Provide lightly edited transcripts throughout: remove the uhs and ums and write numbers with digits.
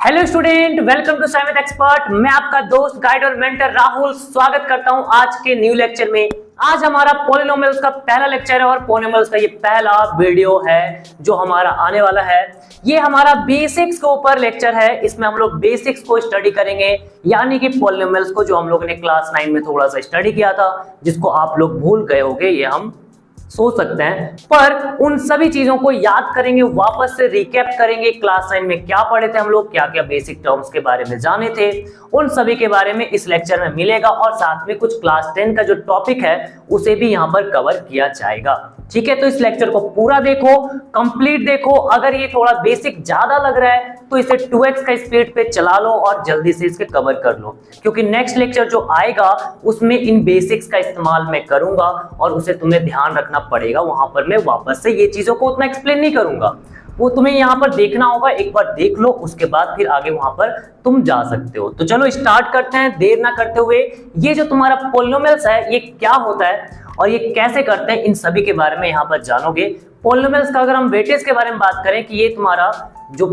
Hello student, welcome to science expert. मैं आपका दोस्त गाइड और मेंटर राहुल स्वागत करता हूं आज के न्यू लेक्चर में। आज हमारा पॉलिनोमियल्स का पहला लेक्चर है और पॉलिनोमियल्स का ये पहला वीडियो है जो हमारा आने वाला है। ये हमारा बेसिक्स के ऊपर लेक्चर है। इसमें हम लोग बेसिक्स को स्टडी करेंगे, यानी कि पॉलिनोमियल्स को जो हम लोगों ने क्लास 9 में थोड़ा सा स्टडी किया था, जिसको आप लोग भूल गए होंगे, ये हम सोच सकते हैं। पर उन सभी चीजों को याद करेंगे, वापस से रिकैप करेंगे। क्लास 9 में क्या पढ़े थे हम लोग, क्या क्या बेसिक टर्म्स के बारे में जाने थे, उन सभी के बारे में इस लेक्चर में मिलेगा। और साथ में कुछ क्लास 10 का जो टॉपिक है उसे भी यहाँ पर कवर किया जाएगा। ठीक है, तो इस लेक्चर को पूरा देखो, कंप्लीट देखो। अगर ये थोड़ा बेसिक ज्यादा लग रहा है तो इसे 2x का स्पीड पे चला लो और जल्दी से इसके कवर कर लो, क्योंकि नेक्स्ट लेक्चर जो आएगा उसमें इन बेसिक्स का इस्तेमाल मैं करूंगा और उसे तुम्हें ध्यान रखना पड़ेगा। वहां पर मैं वापस से ये चीजों को उतना एक्सप्लेन नहीं करूंगा, वो तुम्हें यहाँ पर देखना होगा। एक बार देख लो, उसके बाद फिर आगे वहां पर तुम जा सकते हो। तो चलो स्टार्ट करते हैं देर ना करते हुए। ये जो तुम्हारा पॉलिनोमियल्स है ये क्या होता है और ये कैसे करते हैं, इन सभी के बारे में यहाँ पर जानोगे। पॉलिनोमियल्स का अगर हम वेटेज के बारे में बात करें कि ये तुम्हारा जो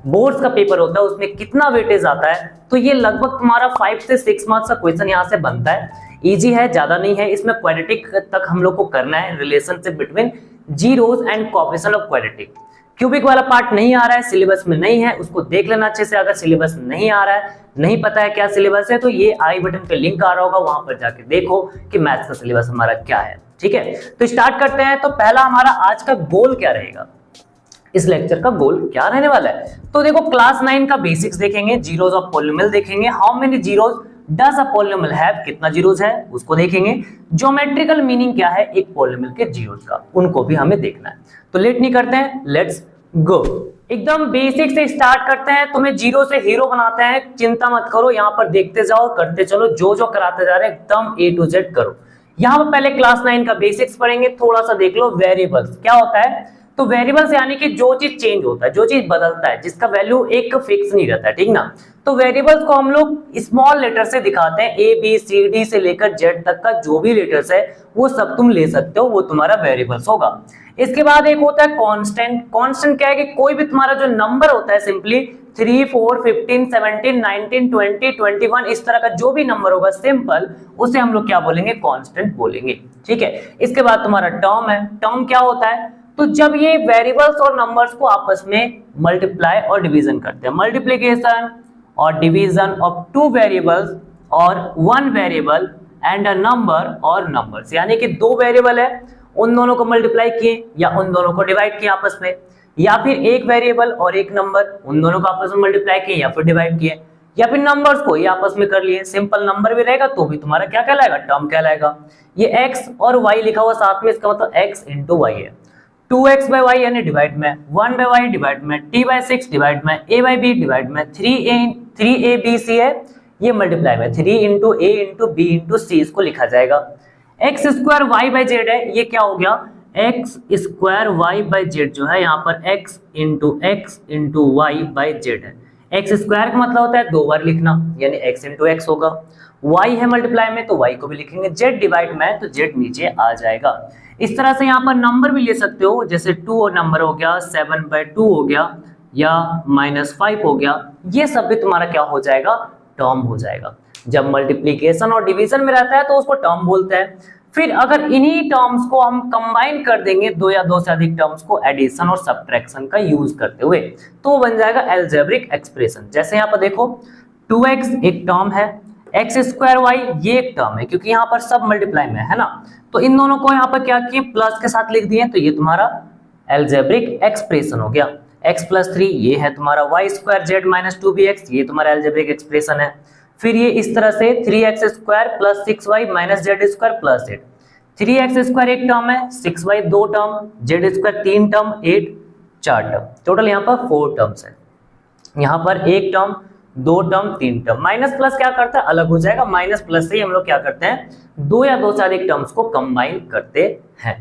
बोर्ड्स का पेपर होता है उसमें कितना वेटेज आता है, तो ये लगभग तुम्हारा 5 से 6 मार्क्स का क्वेश्चन यहाँ से बनता है। इजी है, ज्यादा नहीं है। इसमें क्वाड्रेटिक तक हम लोग को करना है, relationship between zeros and coefficient of quadratic. Cubic वाला पार्ट नहीं आ रहा है, सिलेबस में नहीं है, उसको देख लेना अच्छे से। अगर सिलेबस नहीं आ रहा है, नहीं पता है क्या सिलेबस है, तो ये आई बटन पे लिंक आ रहा होगा, वहां पर जाके देखो कि मैथ्स का सिलेबस हमारा क्या है। ठीक है, तो स्टार्ट करते हैं। तो पहला हमारा आज का गोल क्या रहेगा, इस लेक्चर का गोल क्या रहने वाला है। तो देखो, क्लास 9 का बेसिक्स देखेंगे, जीरोस ऑफ पॉलिनोमियल देखेंगे, how many zeros does a polynomial have, कितना जीरोस है उसको देखेंगे। ज्योमेट्रिकल मीनिंग क्या है एक पॉलिनोमियल के जीरोस का, उनको भी हमें देखना है। तो लेट नहीं करते हैं, लेट्स गो। एकदम बेसिक से स्टार्ट करते हैं। तुम्हें जीरो से हीरो बनाते हैं, चिंता मत करो, यहाँ पर देखते जाओ, करते चलो, जो जो कराते जा रहे हैं एकदम A to Z करो। यहाँ पर पहले क्लास 9 का बेसिक्स पढ़ेंगे, थोड़ा सा देख लो। वेरिएबल्स क्या होता है, तो वेरिएबल्स यानी कि जो चीज चेंज होता है, जो चीज बदलता है, जिसका वैल्यू एक फिक्स नहीं रहता है, ठीक ना। तो वेरिएबल्स को हम लोग स्मॉल लेटर से दिखाते हैं। A B C D से लेकर Z तक का जो भी लेटर्स है वो सब तुम ले सकते हो, वो तुम्हारा वेरिएबल्स होगा। इसके बाद एक होता है कांस्टेंट। कांस्टेंट क्या है कि कोई भी तुम्हारा जो नंबर होता है, सिंपली 3 4 15 17 19 20 21 इस तरह का जो भी नंबर होगा सिंपल, उसे हम लोग क्या बोलेंगे, कांस्टेंट बोलेंगे। ठीक है, इसके बाद तुम्हारा टर्म है। टर्म क्या होता है, तो जब ये वेरिएबल्स और नंबर्स को आपस में मल्टीप्लाई और डिवीजन करते हैं, मल्टीप्लिकेशन और डिवीजन ऑफ 2 वेरिएबल्स और 1 वेरिएबल एंड अ नंबर और नंबर्स, यानी कि 2 वेरिएबल है, उन दोनों को मल्टीप्लाई किए या उन दोनों को डिवाइड किए आपस में, या फिर एक वेरिएबल और एक नंबर, उन दोनों को आपस में मल्टीप्लाई किए या फिर डिवाइड किए, या फिर नंबर्स को ये आपस में कर लिए। सिंपल नंबर भी रहेगा तो भी तुम्हारा क्या कहलाएगा, टर्म कहलाएगा। ये x और y लिखा हुआ साथ में, इसका मतलब x into y है। 2x by y यानी डिवाइड में, 1 by y डिवाइड में, t by 6 डिवाइड में, a by b डिवाइड में, 3abc है, ये मल्टीप्लाई में 3 into a into b into c इसको लिखा जाएगा। x square y by z है, ये क्या हो गया, x square y by z जो है यहाँ पर x into y by z है। x स्क्वायर का मतलब होता है 2 बार लिखना, यानी x into x होगा। y है मल्टीप्लाई में तो y को भी लिखेंगे, z डिवाइड में तो z नीचे आ जाएगा। इस तरह से यहाँ पर नंबर भी ले सकते हो, जैसे 2 और नंबर हो गया, 7/2 हो गया, या -5 हो गया। ये सब भी तुम्हारा क्या हो जाएगा, टर्म हो जाएगा। जब मल्टीप्लिकेशन और डिवीजन में रहता है तो उसको टर्म बोलते हैं। फिर अगर इन्हीं टर्म्स को हम कंबाइन कर देंगे, 2 या 2 से अधिक टर्म्स को एडिशन और सब्ट्रैक्शन का यूज करते हुए, तो वो बन जाएगा अलजेब्रिक एक्सप्रेशन। जैसे यहाँ पर देखो, 2x एक टर्म है, x स्क्वायर y ये एक टर्म है, क्योंकि यहाँ पर सब मल्टीप्लाई में है ना, तो इन दोनों को यहाँ पर क्या किए, प्लस के साथ लिख दिए, तो ये तुम्हारा अलजेब्रिक एक्सप्रेशन हो गया। x + 3 ये है तुम्हारा, y स्क्वायर z - 2bx ये तुम्हारा अलजेब्रिक एक्सप्रेशन है। फिर ये इस तरह से 3x square + 6y - z square + 8, 3x square एक टर्म है, 6y 2 term, z square 3 term, 8 4 term, total यहाँ पर 4 टर्म्स है। यहाँ पर एक term, 2 term, 3 term. Minus plus क्या करता है, अलग हो जाएगा। माइनस प्लस से हम लोग क्या करते हैं, 2 या 2 से अधिक टर्म्स को कंबाइन करते हैं।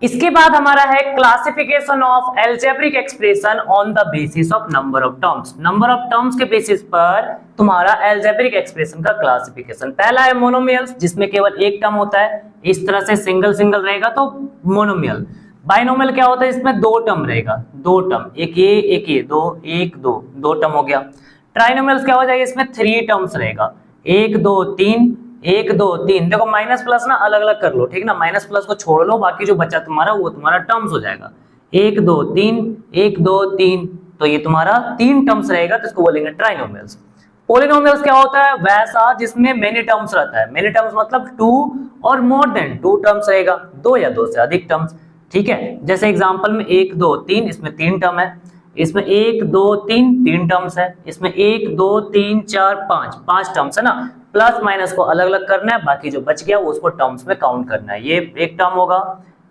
इसके बाद हमारा है classification of algebraic expression on the basis of number of terms. Number of terms के बेसिस पर तुम्हारा अलजेब्रिक एक्सप्रेशन का क्लासिफिकेशन। पहला है मोनोमियल्स, जिसमें केवल एक टर्म होता है, इस तरह से सिंगल सिंगल रहेगा तो मोनोमियल। बाइनोमियल क्या होता है, इसमें 2 टर्म रहेगा, 2 टर्म, एक ये 2, 1 2, 2 टर्म हो गया। ट्राइनोमियल्स क्या हो जाएगा, इसमें 3 टर्म्स रहेगा, 1 2 3 1 2 3। देखो माइनस प्लस ना अलग अलग कर लो, ठीक ना, माइनस प्लस को छोड़ लो, बाकी जो बचा तुम्हारा वो तुम्हारा टर्म्स हो जाएगा, 1 2 3 1 2 3, तो ये तुम्हारा 3 टर्म्स रहेगा, तो इसको बोलेंगे ट्राइनोमियल्स। पॉलिनोमियल्स क्या होता है, वैसा जिसमें मेनी टर्म्स रहता है, मेनी टर्म्स मतलब 2 और मोर देन 2 टर्म्स रहेगा, 2 या 2 से अधिक टर्म्स, ठीक है। जैसे एग्जांपल में 1 2 3, इसमें 3 टर्म है, इसमें 1 2 3 3 टर्म्स है, इसमें 1 2 3 4 5 टर्म्स है ना, प्लस माइनस को अलग अलग करना है, बाकी जो बच गया वो उसको टर्म्स में काउंट करना है, ये एक टर्म होगा,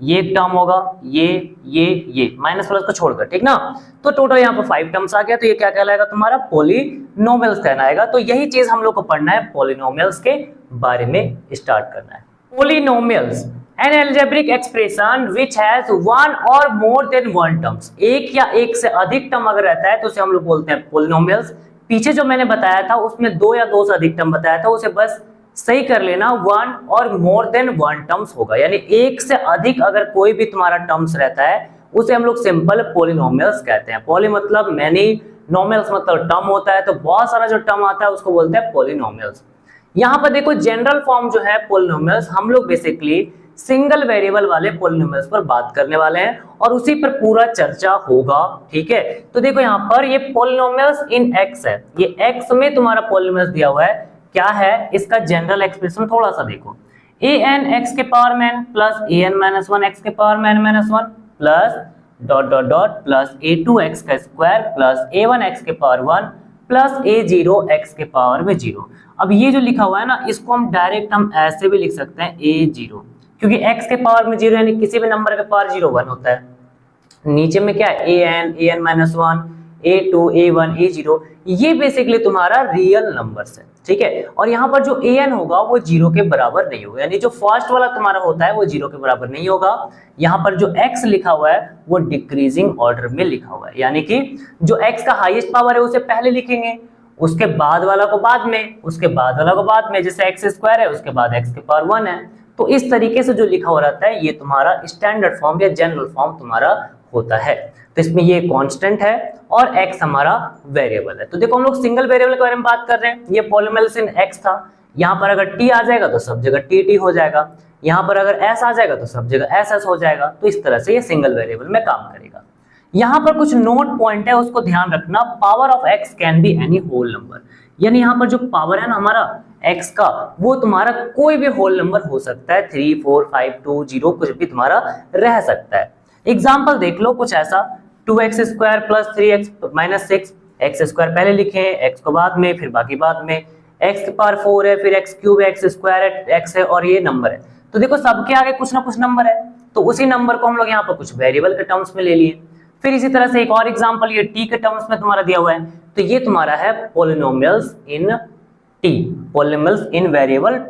ये एक टर्म होगा, ये माइनस प्लस को छोड़कर, ठीक ना। तो टोटल यहाँ पर 5 टर्म्स आ गया, तो ये क्या कहलाएगा तुम्हारा पॉलिनोमियल्स कहलाएगा। तो यही चीज हम लोग को पढ़ना है, पॉलिनोमियल्स के बारे में स्टार्ट करना है। Polynomials an algebraic expression which has one और मोर देन वन टर्म्स, एक या एक से अधिक टर्म अगर रहता है तो उसे हम लोग बोलते हैं पॉलिनोमियल्स। पीछे जो मैंने बताया था उसमें 2 या 2 से अधिक टर्म बताया था, उसे बस सही कर लेना, 1 और मोर देन 1 टर्म्स होगा, यानी एक से अधिक अगर कोई भी तुम्हारा टर्म्स रहता है उसे हम लोग सिंपल पॉलिनोमियल्स कहते हैं। पॉली मतलब मैनी, नोमियल्स मतलब टर्म होता है, तो बहुत सारा जो टर्म आता है उसको बोलते हैं पॉलिनोमियल्स। यहाँ पर देखो जनरल फॉर्म जो है पॉलिनोमियल्स, हम लोग बेसिकली सिंगल वेरिएबल वाले पॉलिनोमियल्स पर बात करने वाले हैं और उसी पर पूरा चर्चा होगा, ठीक है। तो देखो यहाँ पर ये पॉलिनोमियल्स इन एक्स है, ये एक्स में तुम्हारा पॉलिनोमियल्स दिया हुआ है, क्या है इसका जनरल एक्सप्रेशन थोड़ा सा देखो, ए एन एक्स के पावर में n plus A N minus 1 X के पावर में n minus 1 plus dot dot dot plus A 2 X का स्क्वायर प्लस ए 1 एक्स के पावर 1 प्लस ए 0 एक्स के पावर में 0। अब ये जो लिखा हुआ है ना, इसको हम डायरेक्ट हम ऐसे भी लिख सकते हैं ए 0, क्योंकि x के पावर में 0 यानी किसी भी नंबर के पावर 0 1 होता है। नीचे में क्या है, ए N minus 1 A2 A1 A0, ये बेसिकली तुम्हारा रियल नंबर्स है, ठीक है। और यहाँ पर जो an होगा वो 0 के बराबर नहीं होगा, यानी जो फर्स्ट वाला तुम्हारा होता है वो 0 के बराबर नहीं होगा। यहाँ पर जो x लिखा हुआ है वो डिक्रीजिंग ऑर्डर में लिखा हुआ है, यानी कि जो x का हाईएस्ट पावर है उसे पहले लिखेंगे, उसके बाद वाला को बाद में, उसके बाद वाला को बाद में, जैसे x स्क्वायर है उसके बाद x के पावर 1 है। तो इस तरीके से जो लिखा हो रहता है ये तुम्हारा स्टैंडर्ड फॉर्म या जनरल फॉर्म तुम्हारा होता है। तो इसमें ये कांस्टेंट है और x हमारा वेरिएबल है। तो देखो हम लोग सिंगल वेरिएबल के बारे में बात कर रहे हैं, ये पॉलिनोमियल्स इन x था, यहाँ पर अगर t आ जाएगा तो सब जगह t हो जाएगा, यहाँ पर अगर s आ जाएगा तो सब जगह s हो जाएगा। तो इस तरह से ये सिंगल वेरिएबल में काम करेगा। यहाँ पर कुछ नोट पॉइंट है उसको ध्यान रखना, power of x can be any whole number, यानी यहाँ पर जो पावर है ना हमारा x का वो तुम्हारा कोई भी होल नंबर हो सकता है, 3 4 5 2 0 कुछ भी तुम्हारा रह सकता है। एग्जाम्पल देख लो कुछ ऐसा, 2x square plus 3x minus 6, x square पहले लिखे, x को बाद में, फिर बाकी बाद में, x के पावर 4 है, फिर x क्यूब है, x स्क्वायर है, x है और ये नंबर है। तो देखो सबके आगे कुछ ना कुछ नंबर है, तो उसी नंबर को हम लोग यहाँ पर कुछ वेरिएबल के टर्म्स में ले लिए। फिर इसी तरह से एक और एग्जांपल, ये t के टर्म्स में तुम्हारा दिया हुआ है, तो ये तुम्हारा है पॉलिनोमियल्स इन t, पॉलिनोमियल्स इन वेरिएबल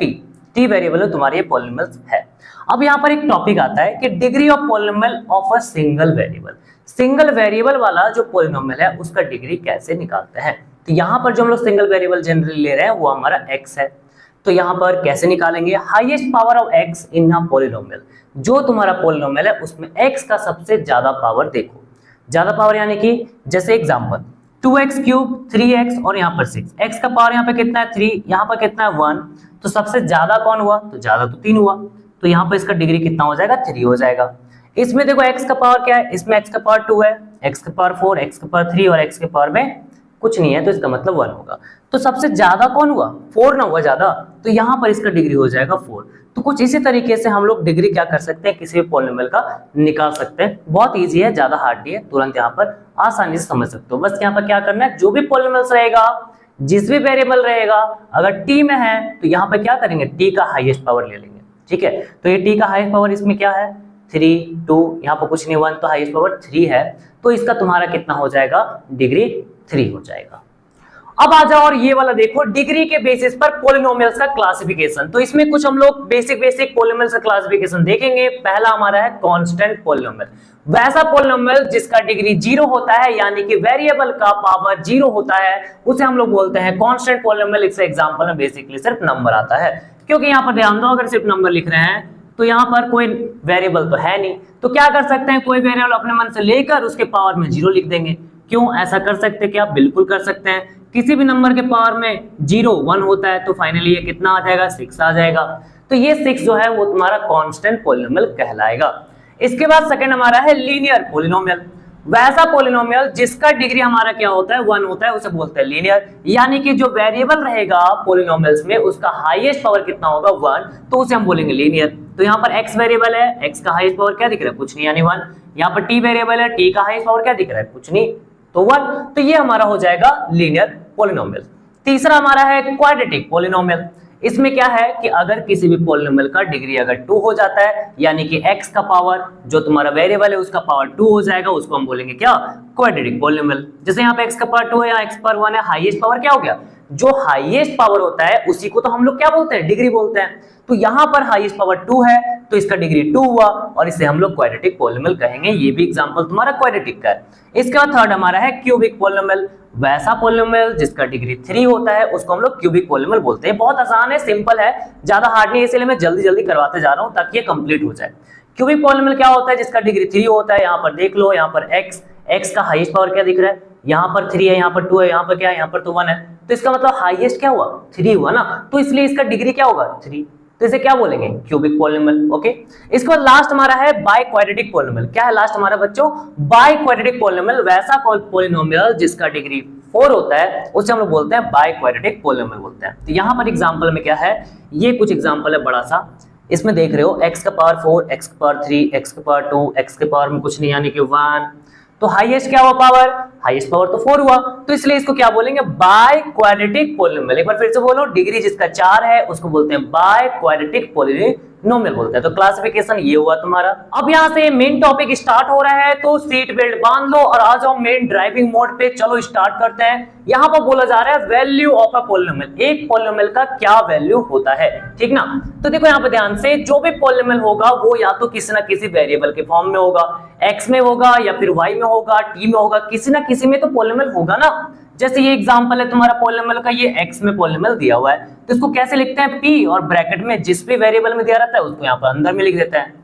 t वेरिएबल तुम्हारे ये पॉलिनोमियल्स है। अब यहाँ पर एक टॉपिक आता है कि degree of polynomial of a single variable, single variable वाला जो पॉलिनोमियल है उसका डिग्री कैसे निकालते हैं। तो यहाँ पर जो हम लोग सिंगल वेरिएबल जनरली ले रहे हैं वो हमारा x है, तो यहाँ पर कैसे निकालेंगे, highest power of x in a polynomial, जो तुम्हारा पॉलिनोमियल है उसमें x का सबसे ज्यादा पावर देखो, ज्यादा पावर यानी कि जैसे एग्जांपल 2x क्यूब 3x और यहाँ पर 6, x का पावर यहाँ पे कितना है 3, यहाँ पर कितना है 1, तो सबसे ज्यादा कौन हुआ, तो ज्यादा तो 3 हुआ, तो यहाँ पर इसका डिग्री कितना हो जाएगा 3 हो जाएगा। इसमें देखो x का पावर क्या है, इसमें x का पावर 2 है, x का पावर 4, x का पावर 3 और x के पावर में कुछ नहीं है, तो इसका मतलब 1 होगा। तो सबसे ज्यादा कौन हुआ, 4 ना हुआ ज्यादा, तो यहाँ पर इसका डिग्री हो जाएगा 4। तो कुछ इसी तरीके से हम लोग डिग्री क्या कर सकते हैं, किसी भी पॉलिनोमियल का निकाल सकते हैं। बहुत इजी है, ज्यादा हार्ड नहीं है, तुरंत यहाँ पर आसानी से समझ सकते हो। बस यहाँ पर क्या करना है, जो भी पॉलिनोमियल्स रहेगा, जिस भी वेरिएबल रहेगा, अगर t में है तो यहाँ पर क्या करेंगे, t का हाईएस्ट पावर ले लेंगे, ठीक है। तो ये t का हाईएस्ट पावर इसमें क्या है 3 2, यहाँ पर कुछ नहीं 1, तो हाईएस्ट पावर 3 है, तो इसका तुम्हारा कितना हो जाएगा, डिग्री 3 हो जाएगा। अब आ जाओ और ये वाला देखो, डिग्री के बेसिस पर पॉलिनोमियल्स का क्लासिफिकेशन। तो इसमें कुछ हम लोग बेसिक पॉलिनोमियल्स का क्लासिफिकेशन देखेंगे। पहला हमारा है कांस्टेंट पॉलिनोमियल, वैसा पॉलिनोमियल जिसका डिग्री 0 होता है, यानी कि वेरिएबल का पावर 0 होता है, उसे हम लोग बोलते हैं कांस्टेंट पॉलिनोमियल। इसका एग्जांपल में बेसिकली सिर्फ नंबर आता है, क्योंकि यहाँ पर ध्यान दो, अगर सिर्फ नंबर लिख रहे हैं तो यहाँ पर कोई वेरिएबल तो है नहीं, तो क्या कर सकते हैं, कोई वेरिएबल अपने मन से लेकर उसके पावर में 0 लिख देंगे, क्यों ऐसा कर सकते हैं क्या? बिल्कुल कर सकते हैं। किसी भी नंबर के पावर में 0 1 होता है तो फाइनली ये कितना आ जाएगा? 6 आ जाएगा। तो ये 6 जो है वो तुम्हारा कांस्टेंट पॉलिनोमियल कहलाएगा। इसके बाद सेकंड हमारा है लीनियर पॉलिनोमियल। वैसा पॉलिनोमियल जिसका डिग्री हमारा क्या होता है? 1 होता है, उसे बोलते हैं लीनियर। यानी कि जो वेरिएबल रहेगा पॉलिनोमियल्स में उसका हाईएस्ट पावर कितना होगा? 1, तो उसे हम बोलेंगे लीनियर। तो यहाँ पर x वेरिएबल है, x का हाईएस्ट पावर क्या दिख रहा है? कुछ नहीं, यानी 1। यहाँ पर t वेरिएबल है, t का हाईएस्ट पावर क्या दिख रहा है? कुछ नहीं, तो 1। तो ये हमारा हो जाएगा लीनियर पॉलिनोमियल। तीसरा हमारा है क्वाड्रेटिक पॉलिनोमियल। इसमें क्या है कि अगर किसी भी पॉलिनोमियल का डिग्री अगर 2 हो जाता है, यानी कि x का पावर जो तुम्हारा वेरिएबल है उसका पावर 2 हो जाएगा, उसको हम बोलेंगे क्या? Quadratic polynomial. जैसे यहाँ पे x का पावर 2 है या x पर 1 है, हाईएस्ट पावर क्या हो गया? जो हाईएस्ट पावर होता है उसी को तो हम लोग क्या बोलते हैं? डिग्री बोलते हैं। तो यहाँ पर हाईएस्ट पावर 2 है तो इसका डिग्री 2 हुआ और इसे हम लोग क्वाड्रेटिक पॉलिनोमियल कहेंगे। ये भी एग्जांपल तुम्हारा क्वाड्रेटिक का है। इसके बाद थर्ड हमारा है क्यूबिक पॉलिनोमियल। वैसा पॉलिनोमियल जिसका डिग्री 3 होता है उसको हम लोग क्यूबिक पॉलिनोमियल बोलते हैं। बहुत आसान है, सिंपल है, ज्यादा हार्ड नहीं, इसलिए मैं जल्दी जल्दी करवाते जा रहा हूं ताकि ये कंप्लीट हो जाए। क्यूबिक पॉलिनोमियल क्या होता है? जिसका डिग्री 3 होता है। यहाँ पर देख लो, यहाँ पर x का हाईएस्ट पावर क्या दिख रहा है? यहाँ पर 3 है, यहाँ पर 2 है, यहाँ पर क्या है? यहाँ पर तो 1 है। तो इसका मतलब हाईएस्ट क्या हुआ? 3 हुआ ना, तो इसलिए इसका डिग्री क्या होगा? 3। तो इसे क्या बोलेंगे? Cubic polynomial. ओके, इसके बाद लास्ट हमारा है बाय क्वाड्रेटिक पॉलिनोमियल। क्या है लास्ट हमारा बच्चों? By quadratic polynomial. वैसा पॉलिनोमियल जिसका डिग्री 4 होता है उसे हम लोग बोलते हैं बाय क्वाड्रेटिक पॉलिनोमियल बोलते हैं। तो यहाँ पर एग्जांपल में क्या है, ये कुछ एग्जांपल है बड़ा सा। इसमें देख रहे हो x का पावर 4, x का पावर 3, x का पावर 2, x के पावर में कुछ नहीं यानी कि 1। तो हाईएस्ट क्या हुआ पावर? हाईएस्ट पावर तो 4 हुआ, तो इसलिए इसको क्या बोलेंगे? By quadratic polynomial. एक बार फिर से बोलो, डिग्री जिसका 4 है उसको बोलते हैं बाय क्वाड्रेटिक पॉलिनोमियल बोलते हैं। तो क्लासिफिकेशन ये हुआ तुम्हारा। अब यहाँ से मेन टॉपिक स्टार्ट हो रहा है, तो सीट बेल्ट बांध लो और आ जाओ मेन ड्राइविंग मोड पे। चलो स्टार्ट करते हैं। यहाँ पर बोला जा रहा है वैल्यू ऑफ अ पॉलिनोमियल। एक पॉलिनोमियल का क्या वैल्यू होता है, ठीक ना? तो देखो यहाँ पे ध्यान से, जो भी पॉलिनोमियल होगा वो या तो किसी ना किसी वेरिएबल के फॉर्म में होगा, x में होगा या फिर y में होगा, t में होगा, किसी ना किसी में तो पॉलिनोमियल होगा ना। जैसे ये एग्जांपल है तुम्हारा पॉलिनोमियल का, ये x में पॉलिनोमियल दिया हुआ है तो इसको कैसे लिखते हैं? p और ब्रैकेट में जिस भी वेरिएबल में दिया रहता है उसको यहाँ पर अंदर में लिख देते हैं।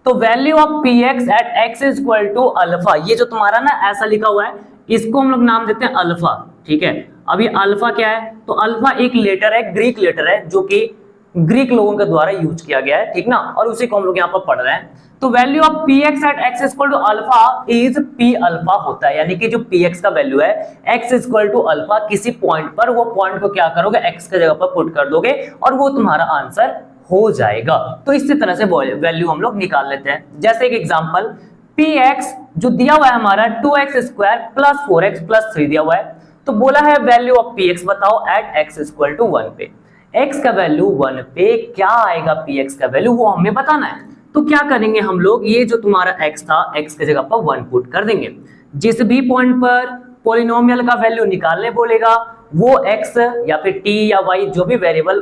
तो value of px at x is equal to alpha. ये जो तुम्हारा ना ऐसा लिखा हुआ है इसको हम लोग नाम देते हैं अल्फा, ठीक है? अब ये अल्फा क्या है? तो अल्फा एक लेटर है, ग्रीक लेटर है, जो कि ग्रीक लोगों के द्वारा यूज किया गया है, ठीक ना? और उसी को हम लोग यहाँ पर पढ़ रहे हैं। तो value of px at x equal to alpha is p alpha होता है। यानी कि जो px का वैल्यू है x इक्वल टू अल्फा, किसी पॉइंट पर वो पॉइंट को क्या करोगे? x की जगह पर पुट कर दोगे और वो तुम्हारा आंसर हो जाएगा। तो इसी तरह से वैल्यू हम लोग निकाल लेते हैं। जैसे एक एग्जांपल, px जो दिया हुआ है हमारा 2x square plus 4x plus 3 दिया हुआ है, तो बोला है वैल्यू ऑफ px बताओ एट x इक्वल टू 1 पे। x का वैल्यू 1 पे क्या आएगा? px का वैल्यू वो हमें बताना है। तो क्या करेंगे हम लोग? ये जो तुम्हारा x था, x की जगह पर 1 पुट कर देंगे। जिस भी पॉइंट पर पॉलिनोमियल का वैल्यू निकालने बोलेगा वो x या फिर t या y जो भी वेरिएबल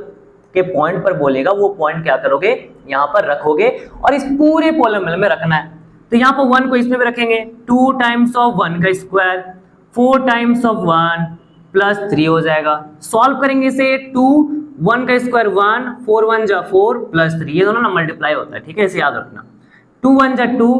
के पॉइंट पर बोलेगा वो पॉइंट क्या करोगे? यहाँ पर रखोगे और इस पूरे पॉलिनोमियल में रखना है। तो यहाँ पर 1 को इसमें भी रखेंगे, 2 टाइम्स ऑफ 1 का स्क्वायर 4 टाइम्स ऑफ 1 प्लस 3 हो जाएगा। सॉल्व करेंगे इसे, 2 1 का स्क्वायर 1, 4 1 जा 4 प्लस 3, ये दोनों ना मल्टीप्लाई होता है, ठीक है? इसे याद रखना। 2 1 जा 2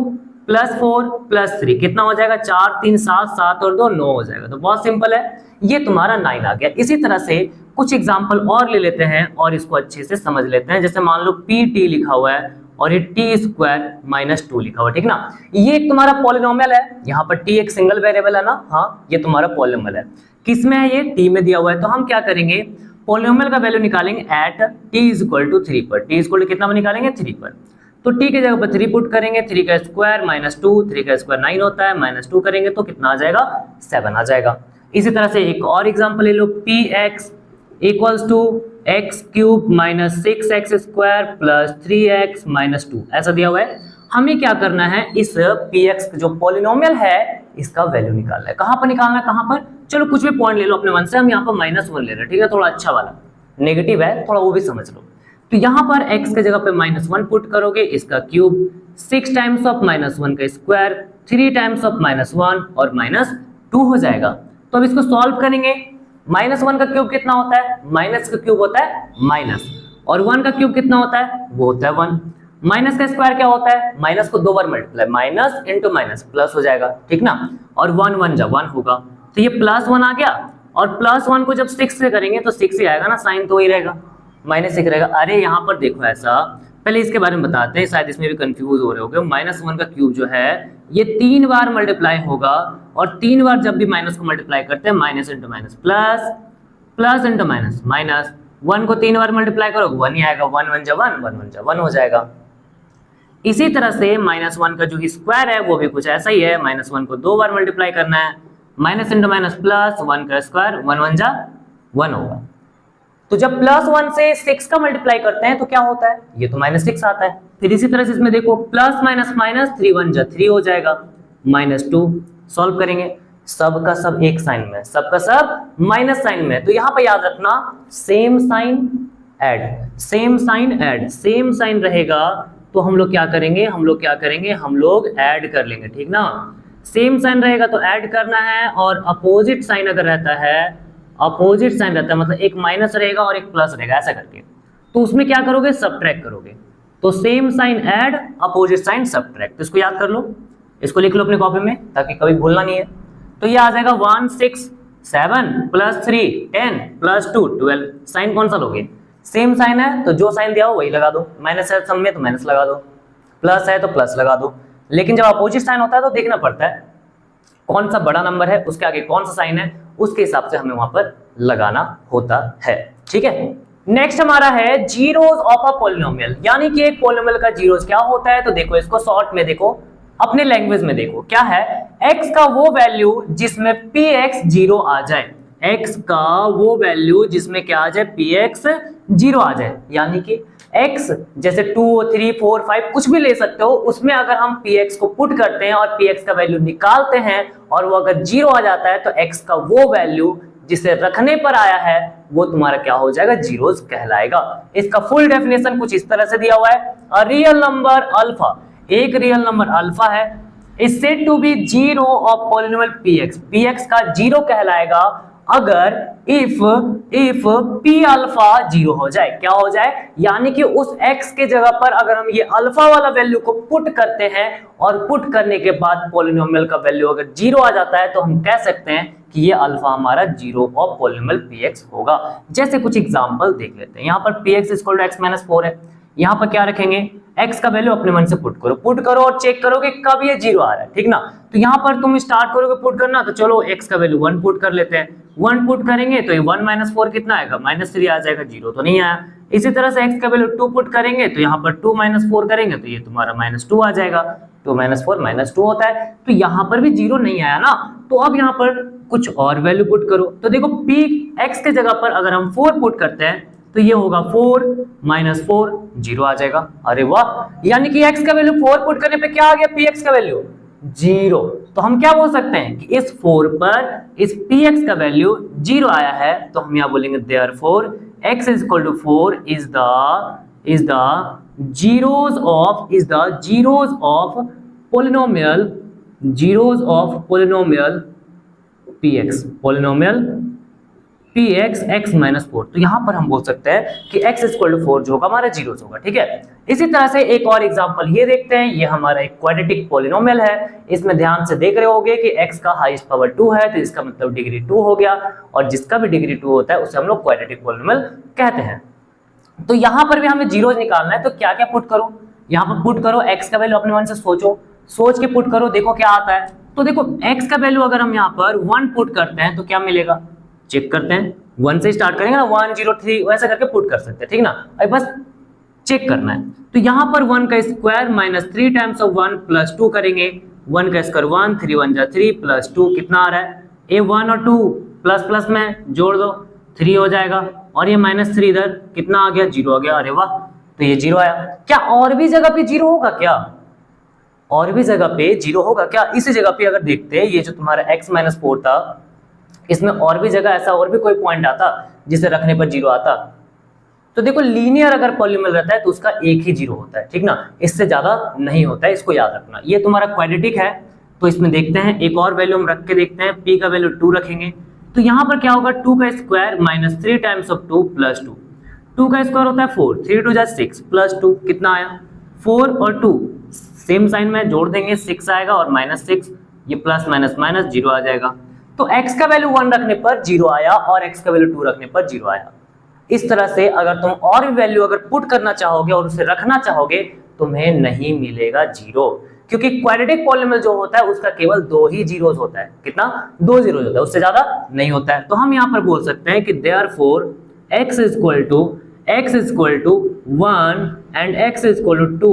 प्लस 4 प्लस 3 कितना हो जाएगा? 4 3 7 7 और 2 9 हो जाएगा। तो बहुत सिंपल है, ये तुम्हारा 9 आ गया। इसी तरह से कुछ एग्जाम्पल और ले लेते हैं और इसको अच्छे से समझ लेते हैं। जैसे मान लो pt लिखा हुआ है और ये टी स्क्वायर माइनस 2 लिखा हुआ है, ठीक ना? ये एक तुम्हारा पॉलिनोमियल है। यहाँ पर t एक सिंगल वेरिएबल है ना, हाँ ये तुम्हारा पॉलिनोमियल है। किसमें है ये? t में दिया हुआ है। तो हम क्या करेंगे? पॉलिनोमियल का वैल्यू निकालेंगे at t is equal to 3 पर। t इज इक्वल टू कितना में निकालेंगे? 3 पर। तो t की जगह पर 3 पुट करेंगे, 3 का स्क्वायर माइनस 2, 3 का स्क्वायर 9 होता है, माइनस 2 करेंगे तो कितना आ जाएगा? 7 आ जाएगा। इसी तरह से एक और एग्जांपल ले लो, px equals to x cube minus 6x square plus 3x minus 2 ऐसा दिया हुआ है। हमें क्या करना है? इस px जो पॉलिनोमियल है इसका वैल्यू निकालना है। कहां पर निकालना है? कहां पर? चलो कुछ भी पॉइंट ले लो अपने मन से। हम यहाँ पर -1 ले रहे हैं, ठीक है? थोड़ा अच्छा वाला, नेगेटिव है थोड़ा, वो भी समझ लो। तो यहाँ पर x की जगह पे -1 पुट करोगे, इसका क्यूब 6 टाइम्स ऑफ -1 का स्क्वायर 3 टाइम्स ऑफ -1 और -2 हो जाएगा। तो अब इसको सॉल्व करेंगे। -1 का क्यूब कितना होता है? माइनस का क्यूब होता है माइनस, और 1 का क्यूब कितना होता है? वो होता है 1। माइनस का स्क्वायर क्या होता है, माइनस को 2 बार multiply, minus into minus plus हो जाएगा, ठीक ना। और 1 1 जा 1 होगा, तो ये +1 आ गया। और +1 को जब 6 से करेंगे तो 6 ही आएगा ना, साइन तो वही रहेगा, -6 रहेगा। अरे यहाँ पर देखो ऐसा, पहले इसके बारे में बताते हैं, शायद इसमें भी कंफ्यूज हो रहे होगे। -1 का क्यूब जो है ये 3 बार मल्टीप्लाई होगा, और 3 बार जब भी माइनस को मल्टीप्लाई करते हैं, minus into minus plus, plus into minus minus. 1 को 3 बार मल्टीप्लाई करो 1 ही आएगा, 1 1 जा 1, 1 1 जा 1 हो जाएगा। इसी तरह से -1 का जो स्क्वायर है वो भी कुछ ऐसा ही है, -1 को 2 बार मल्टीप्लाई करना है, माइनस इंटू माइनस प्लस, 1 का स्क्वायर 1 1 जा 1 होगा। तो जब +1 से 6 का मल्टीप्लाई करते हैं तो क्या होता है, ये तो -6 आता है। फिर इसी तरह से इसमें देखो प्लस माइनस माइनस, 3 1 जा 3 हो जाएगा, -2। सॉल्व करेंगे, सब का सब एक साइन में, सब का सब माइनस साइन में, तो यहाँ पर याद रखना same sign add, same sign add, same sign रहेगा तो हम लोग क्या करेंगे, हम लोग ऐड कर लेंगे, ठीक ना। सेम साइन रहेगा तो ऐड करना है, और अपोजिट साइन अगर रहता है, अपोजिट साइन रहता है मतलब एक माइनस रहेगा और एक प्लस रहेगा, ऐसा करके, तो उसमें क्या करोगे, सब्ट्रैक्ट करोगे। तो same sign add, opposite sign subtract, तो इसको याद कर लो, इसको लिख लो अपने कॉपी में ताकि कभी भूलना नहीं है। तो ये आ जाएगा 1 6 7 + 3 10 + 2 12। साइन कौन सा लोगे, सेम साइन है तो जो साइन दिया हो वही लगा दो, माइनस है सब में तो माइनस लगा दो, प्लस है तो प्लस लगा दो। लेकिन जब अपोजिट साइन होता है तो देखना पड़ता है कौन सा बड़ा नंबर है, उसके आगे कौन सा साइन है, उसके हिसाब से हमें वहां पर लगाना होता है, ठीक है। नेक्स्ट हमारा है जीरोस ऑफ अ पॉलिनोमियल, यानी कि एक पॉलिनोमियल का जीरोस क्या होता है। तो देखो इसको शॉर्ट में देखो, अपने लैंग्वेज में देखो क्या है, x का वो वैल्यू जिसमें px 0 आ जाए, x का वो वैल्यू जिसमें क्या आ जाए, px 0 आ जाए। यानी कि x जैसे 2 3 4 5 कुछ भी ले सकते हो, उसमें अगर हम px को पुट करते हैं और px का वैल्यू निकालते हैं और वो अगर 0 आ जाता है तो x का वो वैल्यू जिसे रखने पर आया है वो तुम्हारा क्या हो जाएगा, जीरोस कहलाएगा। इसका फुल डेफिनेशन कुछ इस तरह से दिया हुआ है, अ रियल नंबर अल्फा, एक रियल नंबर अल्फा है, is said to be zero of polynomial px, px का 0 कहलाएगा अगर इफ p अल्फा 0 हो जाए। क्या हो जाए, यानी कि उस x के जगह पर अगर हम ये अल्फा वाला वैल्यू को पुट करते हैं और पुट करने के बाद पॉलिनोमियल का वैल्यू अगर 0 आ जाता है तो हम कह सकते हैं कि ये अल्फा हमारा 0 ऑफ पॉलिनोमियल px होगा। जैसे कुछ एग्जांपल देख लेते हैं। यहाँ पर px = x - 4 है, यहाँ पर क्या रखेंगे, x का वैल्यू अपने मन से पुट करो और चेक करो कि कब ये 0 आ रहा है, ठीक ना। तो यहाँ पर तुम स्टार्ट करोगे पुट करना, तो चलो x का वैल्यू 1 पुट कर लेते हैं, 1 पुट करेंगे तो ये 1 - 4 कितना आएगा, -3 आ जाएगा, 0 तो नहीं आया। इसी तरह से x का वैल्यू 2 पुट करेंगे तो यहाँ पर 2 - 4 करेंगे तो ये तुम्हारा -2 आ जाएगा, 2 - 4 -2 होता है। तो यहाँ पर भी 0 नहीं आया ना, तो अब यहाँ पर कुछ और वैल्यू पुट करो। तो देखो p x के जगह पर अगर हम 4 पुट करते हैं तो ये होगा 4 - 4 0 आ जाएगा। अरे वाह, यानी कि x का वैल्यू 4 पुट करने पे क्या आ गया, px का वैल्यू 0। तो हम क्या बोल सकते हैं कि इस 4 पर इस px का वैल्यू 0 आया है, तो हम यहाँ बोलेंगे therefore x = 4 is the zeros of polynomial px, polynomial px x - 4। तो यहां पर हम बोल सकते हैं कि x = 4 जो होगा हमारा 0 होगा, ठीक है। इसी तरह से एक और एग्जांपल ये देखते हैं, ये हमारा एक क्वाड्रेटिक पॉलिनोमियल है। इसमें ध्यान से देख रहे होगे कि x का हाईएस्ट पावर 2 है, तो इसका मतलब डिग्री 2 हो गया, और जिसका भी डिग्री 2 होता है उसे हम लोग क्वाड्रेटिक पॉलिनोमियल कहते हैं। तो यहां पर भी हमें जीरोस निकालना है, तो क्या क्या पुट करो, यहाँ पर पुट करो, x का वैल्यू अपने मन से सोच के पुट करो, देखो क्या आता है। तो देखो x का वैल्यू अगर हम यहाँ पर 1 पुट करते हैं तो क्या मिलेगा, चेक करते हैं, 1 से स्टार्ट करेंगे ना, 1 0 3 वैसा करके पुट कर सकते हैं, ठीक ना। अब बस चेक करना है। तो यहाँ पर 1 का स्क्वायर -3 टाइम्स ऑफ 1 + 2 करेंगे, 1 का स्क्वायर 1, 3 1 जा 3 + 2 कितना आ रहा है, ये 1 और 2 प्लस प्लस में जोड़ दो 3 हो जाएगा, और ये -3 इधर कितना आ गया, 0 आ गया। अरे वाह, तो ये 0 आया। क्या और भी जगह पे 0 होगा, क्या और भी जगह पे 0 होगा क्या? इसी जगह पे अगर देखते हैं, ये जो तुम्हारा x - 4 था, इसमें और भी जगह ऐसा और भी कोई पॉइंट आता जिसे रखने पर 0 आता। तो देखो लीनियर अगर पॉलिनोमियल रहता है तो उसका एक ही 0 होता है, ठीक ना, इससे ज्यादा नहीं होता है, इसको याद रखना। ये तुम्हारा क्वाड्रेटिक है, तो इसमें देखते हैं एक और वैल्यू हम रख के देखते हैं, p का वैल्यू 2 रखेंगे, तो यहाँ पर क्या होगा, 2 का स्क्वायर -3 टाइम्स ऑफ 2 + 2, 2 का स्क्वायर होता है 4, 3 2 जा 6 + 2 कितना आया 4 और 2 सेम साइन में जोड़ देंगे, 6 आएगा और -6, ये प्लस माइनस माइनस 0 आ जाएगा। तो x का वैल्यू 1 रखने पर 0 आया और x का वैल्यू 2 रखने पर 0 आया। इस तरह से अगर तुम और भी वैल्यू अगर पुट करना चाहोगे और उसे रखना चाहोगे, तुम्हें नहीं मिलेगा 0, क्योंकि क्वाड्रेटिक पॉलीनोमियल जो होता है उसका केवल 2 ही जीरोस होता है। कितना? 2 जीरोस होता है, उससे ज्यादा नहीं होता है। तो हम यहाँ पर बोल सकते हैं कि therefore x is equal to 1 and x is equal to 2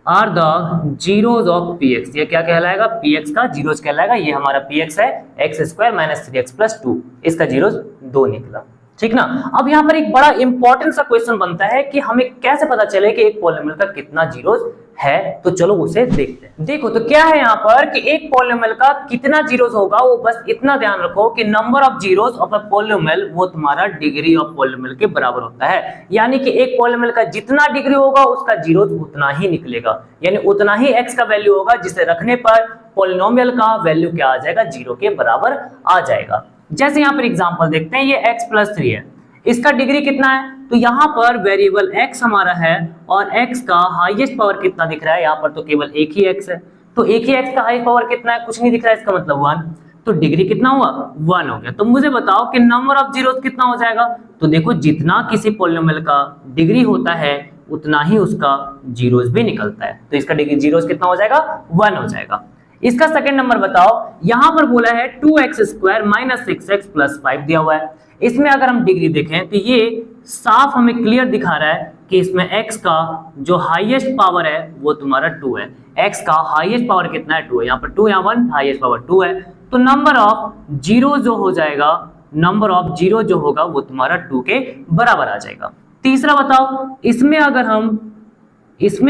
are the zeros of px। ये क्या कहलाएगा? px का जीरोस कहलाएगा। ये हमारा px है x square minus 3x plus 2, इसका जीरोस 2 निकला। ठीक ना। अब यहाँ पर एक बड़ा इंपॉर्टेंट सा क्वेश्चन बनता है कि हमें कैसे पता चले कि एक पॉलीनोमियल का कितना जीरोस है। तो चलो उसे देखते हैं। देखो तो क्या है यहाँ पर कि एक पॉलीनोमियल का कितना जीरोस होगा, वो बस इतना ध्यान रखो कि number of zeros of a polynomial वो तुम्हारा डिग्री ऑफ पॉलीनोमियल के बराबर होता है। यानी कि एक पॉलीनोमियल का जितना डिग्री होगा उसका जीरोस उतना ही निकलेगा, यानी उतना ही x का वैल्यू होगा जिसे रखने पर पॉलीनोमियल का वैल्यू क्या आ जाएगा? 0 के बराबर आ जाएगा। जैसे यहाँ पर एग्जांपल देखते हैं, ये x प्लस 3 है, इसका डिग्री कितना है? तो यहाँ पर वेरिएबल x हमारा है और x का हाईएस्ट पावर कितना दिख रहा है? यहाँ पर तो केवल एक ही x है, तो एक ही x का हाईएस्ट पावर कितना है? कुछ नहीं दिख रहा है, इसका मतलब 1। तो डिग्री कितना हुआ? 1 हो गया। तो मुझे बताओ कि नंबर ऑफ जीरोस कितना हो जाएगा? तो देखो जितना किसी पॉलीनोमियल का डिग्री होता है उतना ही उसका जीरोस भी निकलता है। तो इसका डिग्री जीरोस कितना हो जाएगा? 1 हो जाएगा। इसका सेकंड नंबर बताओ। यहां पर बोला है 2x square minus 6x plus 5 दिया हुआ है। इसमें अगर हम डिग्री देखें तो ये साफ हमें क्लियर दिखा रहा है कि इसमें x का जो हाईएस्ट पावर है वो तुम्हारा 2 है। x का हाईएस्ट पावर कितना है? 2 है। यहाँ पर 2, यहाँ 1, हाईएस्ट पावर 2 है। तो नंबर ऑफ जीरो जो हो जाएगा, नंबर ऑफ जीरो जो होगा वो तुम्हारा 2 के बराबर आ जाएगा। तीसरा बताओ, इसमें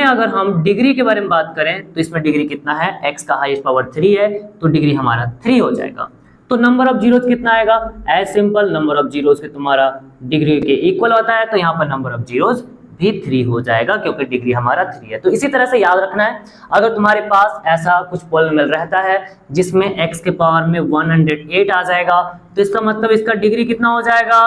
अगर हम डिग्री के बारे में बात करें तो इसमें डिग्री कितना है? x का हाईएस्ट पावर 3 है, तो डिग्री हमारा 3 हो जाएगा। तो नंबर ऑफ जीरोस कितना आएगा? As simple number of zeros के तुम्हारा डिग्री के इक्वल होता है, तो यहाँ पर नंबर ऑफ जीरोस भी 3 हो जाएगा क्योंकि डिग्री हमारा 3 है। तो इसी तरह से याद रखना है, अगर तुम्हारे पास ऐसा कुछ पॉलीनोमियल रहता है जिसमें x के पावर में 108 आ जाएगा, तो इसका मतलब इसका डिग्री कितना हो जाएगा?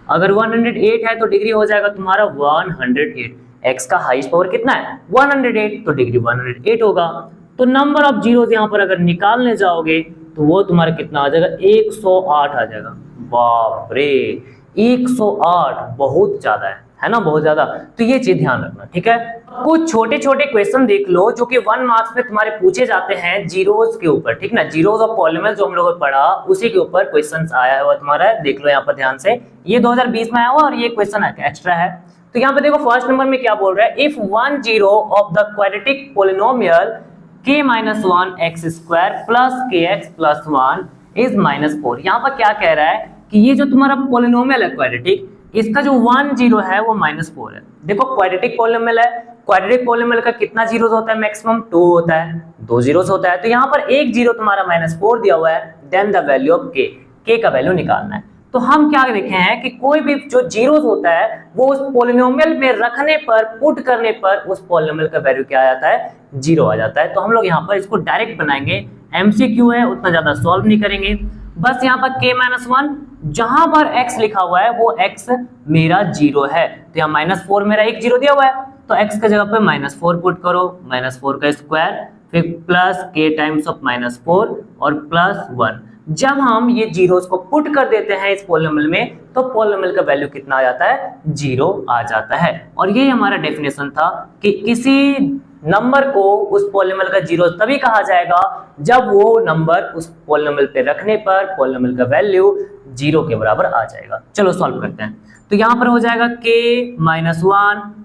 अगर 108 है तो डिग्री हो जाएगा तुम्हारा 108। x का हाईएस्ट पावर कितना है? 108, तो डिग्री 108 होगा। तो नंबर ऑफ जीरोस यहाँ पर अगर निकालने जाओगे तो वो तुम्हारा कितना आ जाएगा? 108 आ जाएगा। बाप रे, 108 बहुत ज्यादा है ना, बहुत ज्यादा। तो ये चीज ध्यान रखना, ठीक है। कुछ छोटे छोटे क्वेश्चन देख लो जो कि 1 मार्क्स में तुम्हारे पूछे जाते हैं जीरोस के ऊपर, ठीक ना। जीरोस ऑफ पॉलीनोमियल जो हम लोगों ने पढ़ा उसी के ऊपर क्वेश्चन आया हुआ तुम्हारा, देख लो यहाँ पर ध्यान से। ये 2020 में आया हुआ और ये क्वेश्चन एक्स्ट्रा है। तो यहाँ पे देखो फर्स्ट नंबर में क्या बोल रहा है? If 1 zero of the quadratic polynomial k-1 x square plus kx plus 1 is -4। यहाँ पर क्या कह रहा है कि ये जो तुम्हारा पॉलीनोमियल है क्वाड्रेटिक, इसका जो 1 जीरो है वो -4 है। देखो क्वाड्रेटिक पॉलीनोमियल है, क्वाड्रेटिक पॉलीनोमियल का कितना जीरोस होता है? मैक्सिमम 2 होता है, 2 जीरोस होता है। तो यहाँ पर एक जीरो तुम्हारा -4 दिया हुआ है, then the value of k का वैल्यू निकालना है। तो हम क्या देखे हैं कि कोई भी जो जीरोस होता है वो उस पॉलीनोमियल में रखने पर, पुट करने पर उस पॉलीनोमियल का वैल्यू क्या आ जाता है? 0 आ जाता है। तो हम लोग यहाँ पर इसको डायरेक्ट बनाएंगे, MCQ है, उतना ज्यादा सॉल्व नहीं करेंगे। बस यहाँ पर k-1 जहां पर x लिखा हुआ है वो x मेरा 0 है, तो यहाँ -4 मेरा एक जीरो दिया हुआ है, तो x के जगह पे -4 पुट करो, -4 का स्क्वायर फिर प्लस k टाइम्स ऑफ -4 और प्लस 1। जब हम ये जीरोस को पुट कर देते हैं इस पॉलीनोमियल में तो पॉलीनोमियल का वैल्यू कितना आ जाता है? 0 आ जाता है। और ये हमारा डेफिनेशन था कि किसी नंबर को उस पॉलीनोमियल का जीरो तभी कहा जाएगा जब वो नंबर उस पॉलीनोमियल पे रखने पर पॉलीनोमियल का वैल्यू 0 के बराबर आ जाएगा। चलो सॉल्व करते हैं। तो यहाँ पर हो जाएगा k-1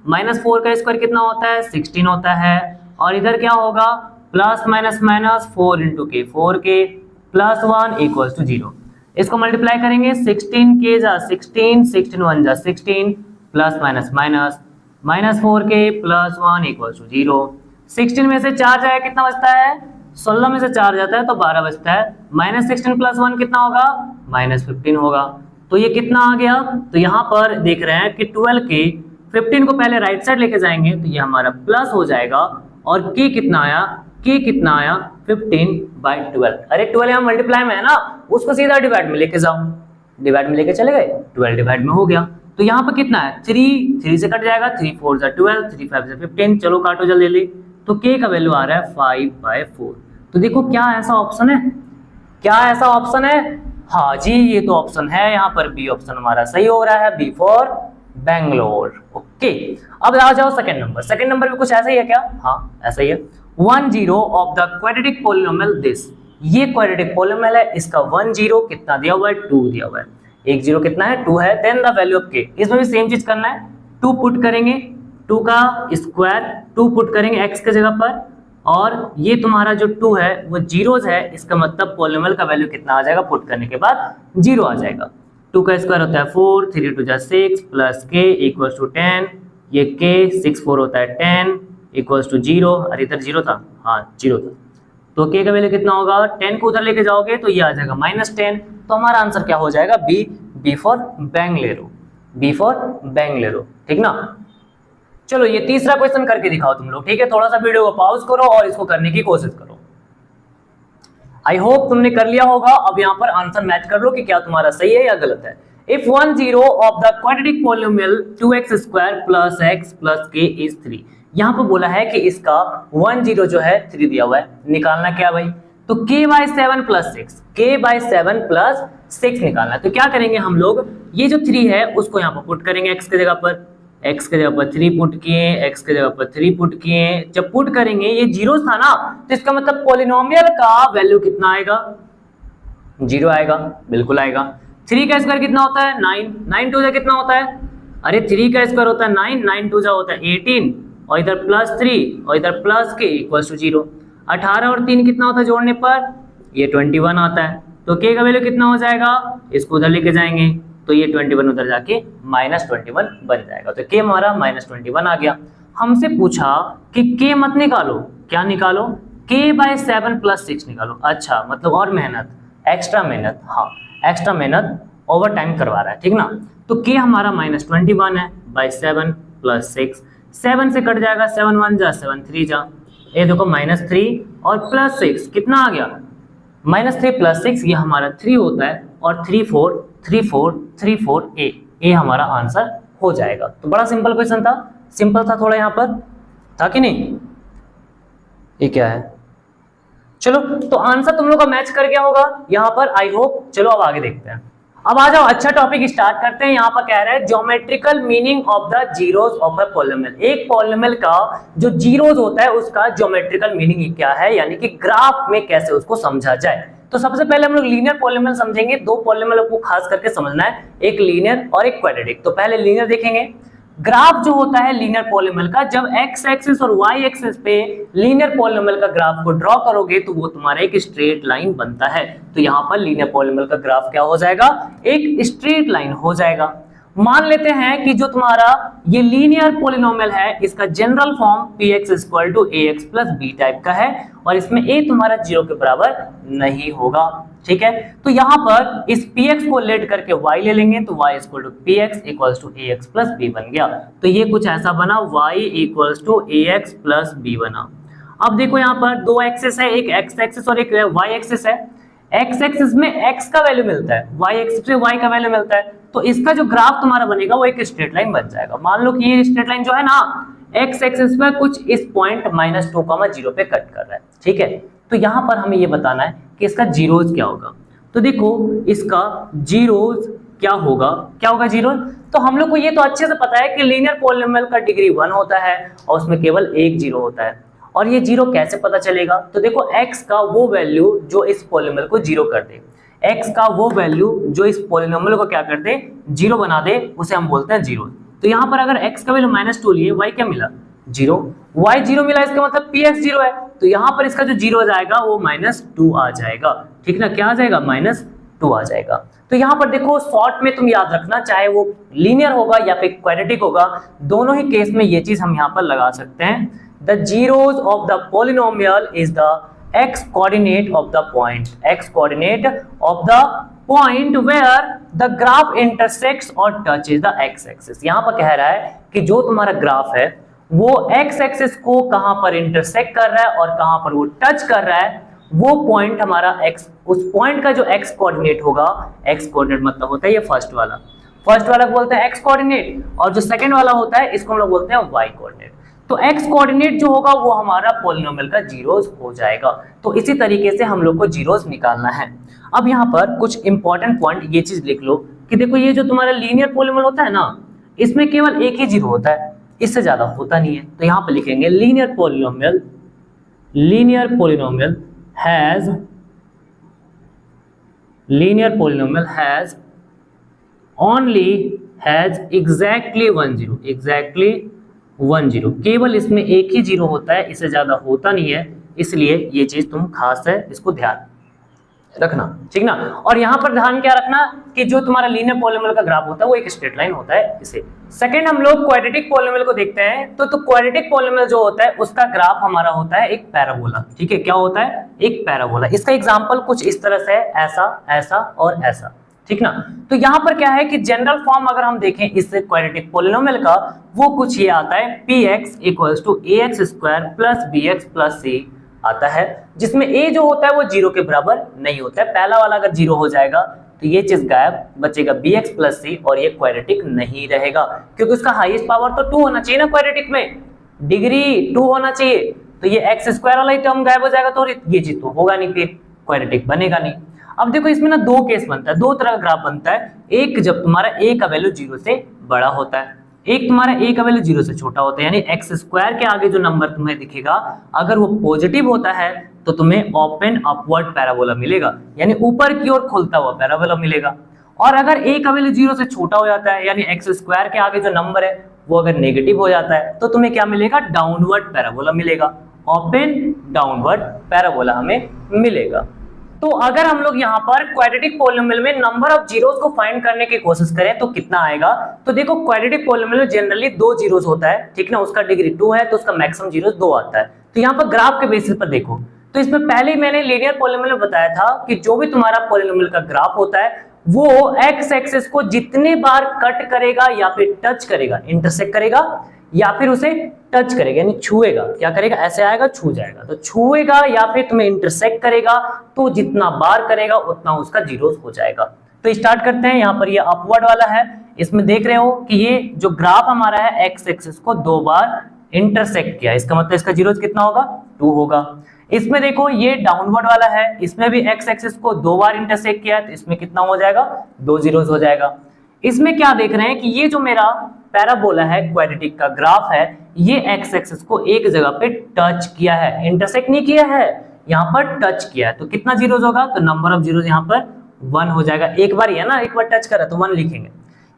-4 का स्क्वायर कितना होता है? 16 होता है। और इधर क्या होगा? Plus minus minus 4 into k, 4k plus 1 equals to 0। इसको मल्टीप्लाई करेंगे, 16k जा 16, 16 1 जा 16 plus minus minus -4k plus 1 equals to 0। 16 में से 4 जाए कितना बचता है? 16 में से 4 जाता है तो 12 बचता है। -16 प्लस 1 कितना होगा? -15 होगा। तो ये कितना आ गया? तो यहाँ पर देख रहे हैं कि 12k, 15 को पहले राइट साइड लेके जाएंगे तो ये हमारा प्लस हो जाएगा। और k कितना आया? k कितना आया? 15/12। अरे 12 यहाँ मल्टीप्लाई में है ना, उसको सीधा डिवाइड में लेके जाओ, डिवाइड में लेके चले गए, 12 डिवाइड में हो गया। तो यहाँ पर कितना है 3 से कट जाएगा, 3 4 जा 12, 3 5 जा 15, चलो काटो जल्दी ले। तो k का वैल्यू आ रहा है 5/4। तो देखो क्या ऐसा ऑप्शन है, क्या ऐसा ऑप्शन है, हाँ जी ये तो ऑप्शन है, यहाँ पर बी ऑप्शन हमारा सही हो रहा है, बी फॉर बेंगलोर। ओके, अब आ जाओ सेकंड नंबर। सेकंड नंबर में कुछ ऐसा ही है क्या, हाँ ऐसा ही है। 10 of the quadratic polynomial this, ये क्वाड्रेटिक पॉलिनोमियल है, इसका 10 कितना दिया हुआ है 2 दिया हुआ है, एक जीरो कितना है 2 है, then the value of k, इसमें भी सेम चीज करना है, 2 पुट करेंगे, 2 का स्क्वायर 2 पुट करेंगे x के जगह पर, और ये तुम्हारा जो 2 है वो जीरोज है, इसका मतलब पॉलिनोमियल का वैल्यू कितना आ जाएगा, पुट करने के बाद 0 आ जाएगा। 2 का स्क्वायर होता है 4, 3 2 जा 6 प्लस k इक्वल्स टू 10, ये k 6 4 होता है 10 इक्वल्स टू 0, अरे इधर 0 था, हाँ 0 था, तो k का वैल्यू कितना होगा, 10 को उधर लेके जाओगे तो ये आ जाएगा -10, तो हमारा आंसर क्या हो जाएगा, B for Bengaluru, B for Bengaluru, ठीक ना। चलो ये तीसरा क्वेश्चन करके दिखाओ तुम लोग, ठीक है, थोड़ा सा वीडियो को पॉज करो और इसको करने की कोशिश करो। आई होप तुमने कर लिया होगा। अब यहाँ पर आंसर मैच कर लो कि क्या तुम्हारा सही है या गलत है। If 10 of the quadratic polynomial 2x² plus x plus k is 3, यहाँ पर बोला है कि इसका 10 जो है 3 दिया हुआ है, निकालना क्या भाई, तो k/7 प्लस 6, k/7 प्लस 6 निकालना है। तो क्या करेंगे हम लोग, ये जो 3 है उसको यहाँ पर पुट करेंगे x के जगह पर, x के जगह पर 3 पुट किए, x के जगह पर 3 पुट किए, जब पुट करेंगे ये जीरो था ना, तो इसका मतलब पॉलिनोमियल का वैल्यू कितना आएगा, 0 आएगा, बिल्कुल आएगा। 3 का स्क्वायर कितना होता है 9, 9 2 जा कितना होता है, अरे 3 का स्क्वायर होता है 9, 9 2 जा होता है 18, और इधर +3 और इधर प्लस k इक्वल्स टू 0, 18 और 3 कितना होता है जोड़ने पर, ये 21 आता है, तो k का वैल्यू कितना हो जाएगा, इसको उधर लेके जाएंगे तो ये 21 उधर जाके -21 बन जाएगा, तो k हमारा -21 आ गया। हमसे पूछा कि k मत निकालो, क्या निकालो, k/7 प्लस 6 निकालो। अच्छा मतलब और मेहनत, एक्स्ट्रा मेहनत, हाँ एक्स्ट्रा मेहनत, ओवर टाइम करवा रहा है, ठीक ना। तो k हमारा -21 है बाई 7 प्लस 6, 7 से कट जाएगा, 7 1 जा 7 3 जा, ये देखो -3 और प्लस 6 कितना आ गया, -3 प्लस 6 ये हमारा 3 होता है, और 3 4 3 4 3 4 ए हमारा आंसर हो जाएगा। तो बड़ा सिंपल क्वेश्चन था, सिंपल था थोड़ा, यहाँ पर था कि नहीं, ये क्या है, चलो तो आंसर तुम लोग का मैच कर गया होगा यहाँ पर, आई होप। चलो अब आगे देखते हैं, अब आ जाओ अच्छा टॉपिक स्टार्ट करते हैं। यहाँ पर कह रहा है geometrical meaning of the zeros of a polynomial, एक पॉलिनोमियल का जो जीरोस होता है उसका ज्योमेट्रिकल मीनिंग क्या है, यानी कि ग्राफ में कैसे उसको समझा जाए। तो सबसे पहले हम लोग लीनियर पॉलिनोमियल समझेंगे, दो पॉलिनोमियल को खास करके समझना है, एक लीनियर और एक क्वाड्रेटिक। तो पहले लीनियर देखेंगे। ग्राफ जो होता है लीनियर पॉलिनोमियल का, जब एक्स एक्सिस और वाई एक्सिस पे लीनियर पॉलिनोमियल का ग्राफ को ड्रॉ करोगे तो वो तुम्हारा एक स्ट्रेट लाइन बनता है। तो यहाँ पर लीनियर पॉलिनोमियल का ग्राफ क्या हो जाएगा, एक स्ट्रेट लाइन हो जाएगा। मान लेते हैं कि जो तुम्हारा ये लीनियर पॉलिनोमियल है इसका general form px = ax + b type का है, और इसमें a तुम्हारा 0 के बराबर नहीं होगा, ठीक है। तो यहाँ पर इस px को लेट करके y ले लेंगे, तो y = px = ax + b बन गया। तो ये कुछ ऐसा बना, y = ax + b बना। अब देखो यहाँ पर दो एक्सिस है, एक x एक्सिस और एक y एक्सिस है। x एक्सिस में x का वैल्यू मिलता है, y एक्सिस में y का वैल्यू मिलता है, तो इसका जो ग्राफ तुम्हारा बनेगा वो एक स्ट्रेट लाइन बन जाएगा। मान लो कि ये स्ट्रेट लाइन जो है ना x एक्सिस में कुछ इस पॉइंट -2,0 पे कट कर रहा है, ठीक है। तो यहाँ पर हमें ये बताना है कि इसका जीरोज क्या होगा। तो देखो इसका जीरोज क्या होगा जीरोज। तो हम लोग को ये तो अच्छे से पता है कि लीनियर पॉलिनोमियल का डिग्री 1 होता है और उसमें केवल एक जीरो होता है। और ये जीरो कैसे पता चलेगा, तो देखो x का वो वैल्यू जो इस पॉलिनोमियल को जीरो कर दे, x का वो वैल्यू जो इस पॉलिनोमियल को क्या कर दे, जीरो बना दे, उसे हम बोलते हैं जीरो। तो यहाँ पर अगर x का वैल्यू -2 लिए, y क्या मिला 0, y 0 मिला, इसका मतलब px 0 है। तो यहाँ पर इसका जो जीरो जाएगा वो -2 आ जाएगा, ठीक ना, क्या आ जाएगा -2 आ जाएगा। तो यहाँ पर देखो शॉर्ट में तुम याद रखना, चाहे वो लीनियर होगा या फिर क्वाड्रेटिक होगा, दोनों ही केस में ये चीज हम यहाँ पर लगा सकते हैं। The zeros of the polynomial is the x coordinate of the point, x coordinate of the point where the graph intersects or touches the x axis। यहाँ पर कह रहा है कि जो तुम्हारा ग्राफ है वो x एक्सिस को कहाँ पर इंटरसेक्ट कर रहा है और कहाँ पर वो टच कर रहा है, वो पॉइंट हमारा x, उस पॉइंट का जो x कोऑर्डिनेट होगा, x कोऑर्डिनेट मतलब होता है ये फर्स्ट फर्स्ट वाला को बोलते हैं एक्स कोऑर्डिनेट, और जो सेकंड वाला होता है इसको हम लोग बोलते हैं वाई कोऑर्डिनेट। तो एक्स कोऑर्डिनेट जो होगा वो हमारा पॉलिनोमियल का जीरोस हो जाएगा। तो इसी तरीके से हम लोग को जीरोस निकालना है। अब यहाँ पर कुछ इंपॉर्टेंट पॉइंट ये चीज लिख लो कि देखो ये जो तुम्हारा लीनियर पॉलिनोमियल होता है ना, इसमें केवल एक ही जीरो होता है, इससे ज्यादा होता नहीं है। तो यहाँ पर लिखेंगे linear polynomial has exactly one zero, केवल इसमें एक ही जीरो होता है, इससे ज्यादा होता नहीं है, इसलिए ये चीज तुम खास है, इसको ध्यान रखना, ठीक ना। और यहाँ पर ध्यान क्या रखना कि जो तुम्हारा लीनियर पॉलिनोमियल का ग्राफ होता है वो एक स्ट्रेट लाइन होता है इसे। सेकंड हम लोग क्वाड्रेटिक पॉलिनोमियल को देखते हैं। तो क्वाड्रेटिक पॉलिनोमियल जो होता है उसका ग्राफ हमारा होता है एक पैराबोला, ठीक है। क्या होता है? एक पैराबोला। इसका एग्जांपल कुछ इस तरह से है, ऐसा, ऐसा और ऐसा, ठीक ना। तो यहाँ पर क्या है कि जनरल फॉर्म अगर हम देखें इस क्वाड्रेटिक पॉलिनोमियल का, वो कुछ ये आता है px = ax² + bx + c आता है, जिसमें a जो होता है वो जीरो के बराबर नहीं होता है। पहला वाला अगर जीरो हो जाएगा तो ये चीज गायब, बचेगा bx + c और ये क्वाड्रेटिक नहीं रहेगा, क्योंकि उसका हाईएस्ट पावर तो 2 होना चाहिए ना, क्वाड्रेटिक में डिग्री 2 होना चाहिए। तो ये x² वाला ही टर्म गायब हो जाएगा, तो ये चीज तो होगा नहीं, फिर क्वाड्रेटिक बनेगा नहीं। अब देखो इसमें ना दो केस बनता है, दो तरह का ग्राफ बनता है। एक जब तुम्हारा a का वैल्यू 0 से बड़ा होता है, एक तुम्हारा a का वैल्यू 0 से छोटा होता है, यानी x² के आगे जो नंबर तुम्हें दिखेगा अगर वो पॉजिटिव होता है तो तुम्हें ओपन अपवर्ड पैराबोला मिलेगा, यानी ऊपर की ओर खुलता हुआ पैराबोला मिलेगा। और अगर a का वैल्यू 0 से छोटा हो जाता है, यानी x² के आगे जो नंबर है वो अगर नेगेटिव हो जाता है, तो तुम्हें क्या मिलेगा? डाउनवर्ड पैराबोला मिलेगा, ओपन डाउनवर्ड पैराबोला हमें मिलेगा। तो अगर हम लोग यहाँ पर क्वाड्रेटिक पॉलिनोमियल में नंबर ऑफ जीरोस को फाइंड करने की कोशिश करें तो कितना आएगा? तो देखो क्वाड्रेटिक पॉलिनोमियल में जनरली 2 जीरोस होता है, ठीक ना। उसका डिग्री 2 है तो उसका मैक्सिमम जीरोस 2 आता है। तो यहाँ पर ग्राफ के बेसिस पर देखो, तो इसमें पहले ही मैंने लीनियर पॉलिनोमियल में बताया था कि जो भी तुम्हारा पॉलिनोमियल का ग्राफ होता है वो एक्स एक्सिस को जितने बार कट करेगा या फिर टच करेगा, इंटरसेक्ट करेगा या फिर उसे टच करेगा, यानी छुएगा, क्या करेगा? ऐसे आएगा, छू जाएगा। तो छुएगा या फिर तुम्हें इंटरसेक्ट करेगा, तो जितना बार करेगा उतना उसका जीरोस हो जाएगा। तो स्टार्ट करते हैं। यहाँ पर ये अपवर्ड वाला है, इसमें देख रहे हो कि ये जो ग्राफ हमारा है एक्स एक्सिस को 2 बार इंटरसेक्ट किया, इसका मतलब इसका जीरोस कितना होगा? 2 होगा। इसमें देखो ये डाउनवर्ड वाला है, इसमें भी एक्स एक्सिस को 2 बार इंटरसेक्ट किया है, तो इसमें कितना हो जाएगा? 2 जीरोस हो जाएगा। इसमें क्या देख रहे हैं कि ये जो मेरा पैराबोला है, क्वाड्रेटिक का ग्राफ है, ये एक्स एक्सिस को एक जगह पे टच किया है, इंटरसेक्ट नहीं किया है, यहाँ पर टच किया है। तो कितना जीरोस होगा? तो नंबर ऑफ जीरोस यहाँ पर 1 हो जाएगा। एक बार ही है ना, एक बार टच करा तो 1 लिखेंगे।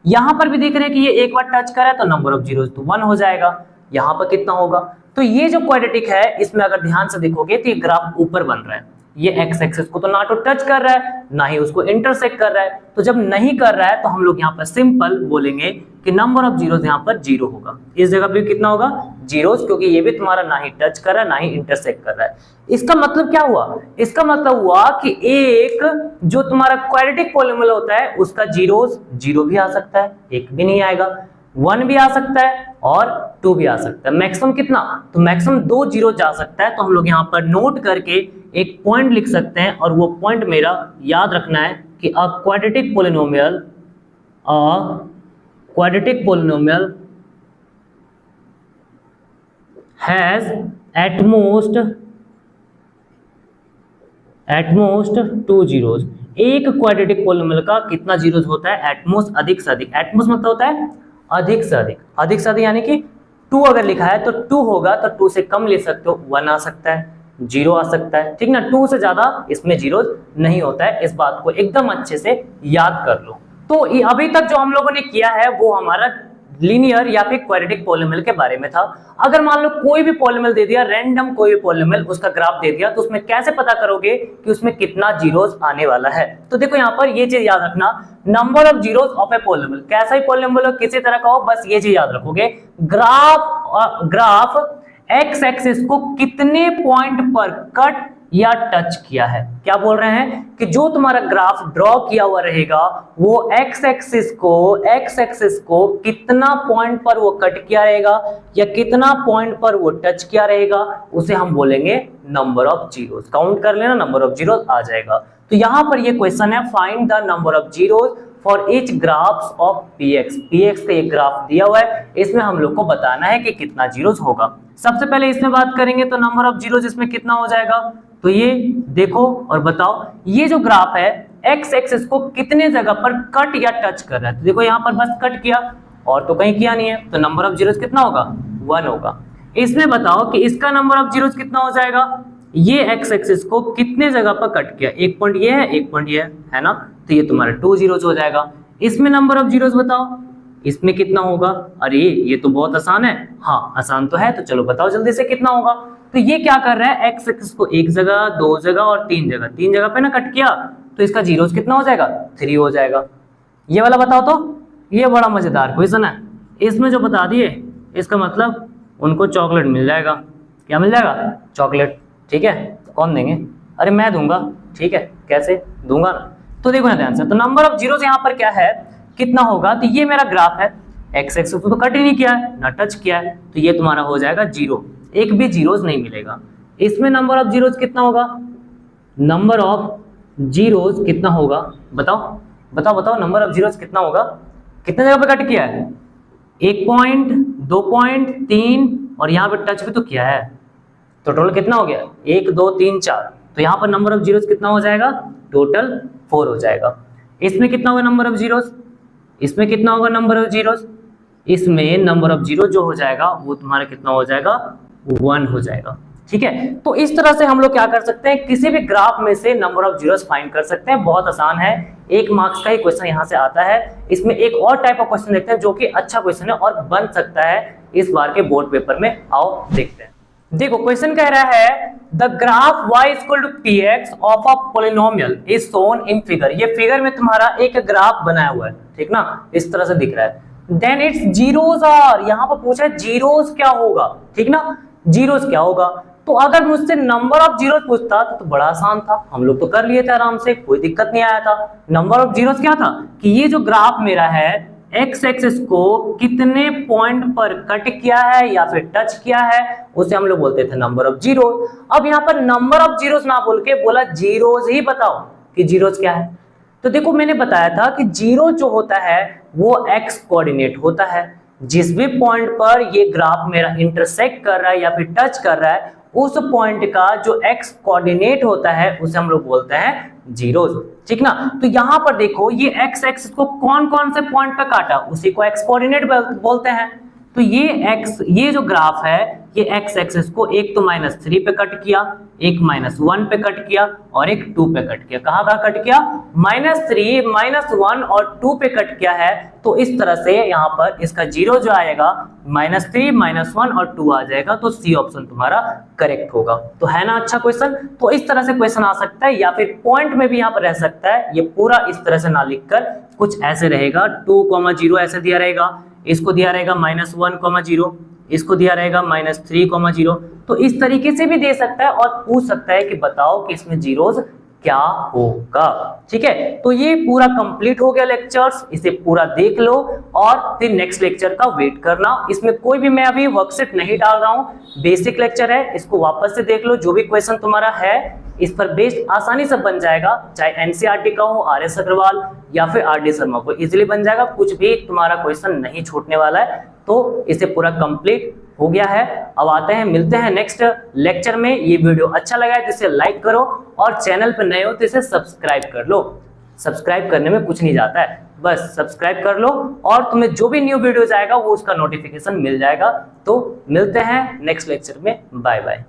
यहाँ पर भी देख रहे हैं कि ये एक बार टच करा तो नंबर ऑफ जीरोस तो 1 हो जाएगा। यहाँ पर कितना होगा? तो ये जो क्वाड्रेटिक है इसमें अगर ध्यान से देखोगे तो ये ग्राफ ऊपर बन रहा है, ये एक्स एक्सिस को तो ना तो टच कर रहा है ना ही उसको इंटरसेक्ट कर रहा है। तो जब नहीं कर रहा है तो हम लोग यहाँ पर सिंपल बोलेंगे कि नंबर ऑफ जीरोस यहाँ पर 0 होगा। इस जगह पे कितना होगा? जीरोस, क्योंकि ये भी तुम्हारा ना ही टच कर रहा है ना ही इंटरसेक्ट कर रहा है। इसका मतलब क्या हुआ? इसका मतलब हुआ कि एक जो तुम्हारा क्वाड्रेटिक पॉलिनोमियल होता है उसका जीरोस 0 भी आ सकता है, 1 भी नहीं आएगा, 1 भी आ सकता है और 2 भी आ सकता है। मैक्सिमम कितना? तो मैक्सिमम 2 जीरो जा सकता है। तो हम लोग यहाँ पर नोट करके एक पॉइंट लिख सकते हैं, और वो पॉइंट मेरा याद रखना है कि a quadratic polynomial has at most 2 zeros. एक क्वाड्रेटिक पॉलिनोमियल का कितना जीरोस होता है? एटमोस्ट, अधिक से अधिक। एटमोस्ट मतलब होता है अधिक से अधिक, अधिक से अधिक यानी कि 2 अगर लिखा है तो 2 होगा, तो 2 से कम ले सकते हो, 1 आ सकता है, 0 आ सकता है, ठीक ना। 2 से ज्यादा इसमें जीरो नहीं होता है, इस बात को एकदम अच्छे से याद कर लो। तो अभी तक जो हम लोगों ने किया है वो हमारा लीनियर या फिर क्वाड्रेटिक पॉलिनोमियल के बारे में था। अगर मान लो कोई भी पॉलिनोमियल दे दिया, रैंडम कोई भी पॉलिनोमियल, उसका ग्राफ दे दिया, तो उसमें कैसे पता करोगे कि उसमें कितना जीरोस आने वाला है? तो देखो यहाँ पर ये चीज याद रखना, number of zeros of a polynomial, कैसा ही पॉलिनोमियल हो, किसी तरह का हो, बस ये चीज याद रखोगे। ग्राफ एक्स एक्सिस को कितने पॉइंट पर कट या टच किया है। क्या बोल रहे हैं कि जो तुम्हारा ग्राफ ड्रॉ किया हुआ रहेगा वो एक्स एक्सिस को कितना पॉइंट पर वो कट किया रहेगा या कितना पॉइंट पर वो टच किया रहेगा, उसे हम बोलेंगे नंबर ऑफ जीरोस। काउंट कर लेना, नंबर ऑफ जीरोस आ जाएगा। तो यहां पर ये क्वेश्चन है, find the number of zeros for each graphs of px। px का एक ग्राफ दिया हुआ है, इसमें हम लोग को बताना है कि कितना जीरोस होगा। सबसे पहले इसमें बात करेंगे तो नंबर ऑफ जीरोस इसमें कितना हो जाएगा, तो ये देखो और बताओ ये जो ग्राफ है एक्स एक्सिस को कितने जगह पर कट या टच कर रहा है। तो देखो यहाँ पर बस कट किया और तो कहीं किया नहीं है, तो नंबर ऑफ जीरोस कितना होगा, 1 होगा। इसमें बताओ कि इसका नंबर ऑफ जीरोस कितना हो जाएगा, ये एक्स एक्सिस को कितने जगह पर कट किया, एक पॉइंट ये है, एक पॉइंट ये है ना, तो ये तुम्हारा 2 जीरोस हो जाएगा। इसमें नंबर ऑफ जीरोस बताओ इसमें कितना होगा, अरे ये तो बहुत आसान है, हाँ आसान तो है, तो चलो बताओ जल्दी से कितना होगा। तो ये क्या कर रहा है, एक्स एक्सिस को एक जगह, 2 जगह और 3 जगह पे ना कट किया, तो इसका जीरोस कितना हो जाएगा, 3 हो जाएगा। ये वाला बताओ, तो ये बड़ा मजेदार क्वेश्चन है, इसमें जो बता दिए इसका मतलब उनको चॉकलेट मिल जाएगा। क्या मिल जाएगा, चॉकलेट, ठीक है। तो कौन देंगे, अरे मैं दूंगा, ठीक है, कैसे दूंगा ना, तो देखो ना ध्यान से। तो नंबर ऑफ जीरोस यहाँ पर क्या है, कितना होगा, तो ये मेरा ग्राफ है, एक्स एक्सिस को तो कट ही नहीं किया है ना टच किया है, तो ये तुम्हारा हो जाएगा 0, एक भी जीरोस नहीं मिलेगा। इसमें नंबर ऑफ जीरोस कितना होगा, नंबर ऑफ जीरोस कितना होगा, बताओ बताओ बताओ, नंबर ऑफ जीरोस कितना होगा, कितने जगह पे कट किया है, 1 पॉइंट, 2 पॉइंट, 3 और यहाँ पे टच भी तो किया है, तो टोटल कितना हो गया, 1 2 3 4, तो यहाँ पर नंबर ऑफ जीरोस कितना हो जाएगा, टोटल 4 हो जाएगा। इसमें कितना होगा नंबर ऑफ जीरोस, इसमें कितना होगा नंबर ऑफ जीरोस, इसमें नंबर ऑफ जीरो जो हो जाएगा वो तुम्हारा कितना हो जाएगा, 1 हो जाएगा, ठीक है। तो इस तरह से हम लोग क्या कर सकते हैं, किसी भी ग्राफ में से नंबर ऑफ जीरोस फाइंड कर सकते हैं, बहुत आसान है, 1 मार्क्स का ही क्वेश्चन यहाँ से आता है। इसमें एक और टाइप ऑफ क्वेश्चन देखते हैं जो कि अच्छा क्वेश्चन है और बन सकता है इस बार के बोर्ड पेपर में, आओ देखते हैं। देखो क्वेश्चन कह रहा है the graph y equal to px of a polynomial is shown in figure. ये फिगर में तुम्हारा एक ग्राफ बनाया हुआ है, ठीक ना, इस तरह से दिख रहा है। देन इट्स जीरोस आर, यहाँ पर पूछा है जीरोस क्या होगा, ठीक ना, जीरोस क्या होगा। तो अगर मुझसे नंबर ऑफ जीरोस पूछता तो बड़ा आसान था, हम लोग तो कर लिए थे आराम से, कोई दिक्कत नहीं आया था। नंबर ऑफ जीरोस क्या था कि ये जो ग्राफ मेरा है एक्स एक्सिस को कितने पॉइंट पर कट किया है या फिर टच किया है, उसे हम लोग बोलते थे नंबर ऑफ जीरो। अब यहाँ पर नंबर ऑफ जीरोस ना बोल के बोला जीरोस ही बताओ कि जीरोस क्या है। तो देखो मैंने बताया था कि जीरो जो होता है वो एक्स कोऑर्डिनेट होता है, जिस भी पॉइंट पर ये ग्राफ मेरा इंटरसेक्ट कर रहा है या फिर टच कर रहा है उस पॉइंट का जो एक्स कोऑर्डिनेट होता है उसे हम लोग बोलते हैं जीरोस, ठीक ना। तो यहाँ पर देखो ये एक्स एक्सिस को कौन कौन से पॉइंट पे काटा, उसी को एक्स कोऑर्डिनेट बोलते हैं। तो ये जो ग्राफ है ये एक्स एक्सिस को एक तो -3 पे कट किया, एक -1 पे कट किया और एक 2 पे कट किया। कहाँ कट किया, -3, -1 और 2 पे कट किया है। तो इस तरह से यहाँ पर इसका जीरो जो आएगा -3, -1 और 2 आ जाएगा, तो सी ऑप्शन तुम्हारा करेक्ट होगा। तो है ना अच्छा क्वेश्चन। तो इस तरह से क्वेश्चन आ सकता है या फिर पॉइंट में भी यहाँ पर रह सकता है। ये पूरा इस तरह से ना लिखकर कुछ ऐसे रहेगा, 2,0 ऐसे दिया रहेगा, इसको दिया रहेगा -1,0, इसको दिया रहेगा -3,0। तो इस तरीके से भी दे सकता है और पूछ सकता है कि बताओ कि इसमें जीरोस क्या होगा, ठीक है। तो ये पूरा कंप्लीट हो गया लेक्चर्स, इसे पूरा देख लो और फिर नेक्स्ट लेक्चर का वेट करना। इसमें कोई भी मैं अभी वर्कशीट नहीं डाल रहा हूँ, बेसिक लेक्चर है, इसको वापस से देख लो। जो भी क्वेश्चन तुम्हारा है इस पर बेस्ड आसानी से बन जाएगा, चाहे एनसीईआरटी का हो, आर एस अग्रवाल या फिर आर डी शर्मा को, इजिली बन जाएगा, कुछ भी तुम्हारा क्वेश्चन नहीं छूटने वाला है। तो इसे पूरा कंप्लीट हो गया है। अब आते हैं, मिलते हैं नेक्स्ट लेक्चर में। ये वीडियो अच्छा लगा है तो इसे लाइक करो और चैनल पर नए हो तो इसे सब्सक्राइब कर लो। सब्सक्राइब करने में कुछ नहीं जाता है, बस सब्सक्राइब कर लो और तुम्हें जो भी न्यू वीडियोस आएगा वो उसका नोटिफिकेशन मिल जाएगा। तो मिलते हैं नेक्स्ट लेक्चर में, बाय बाय।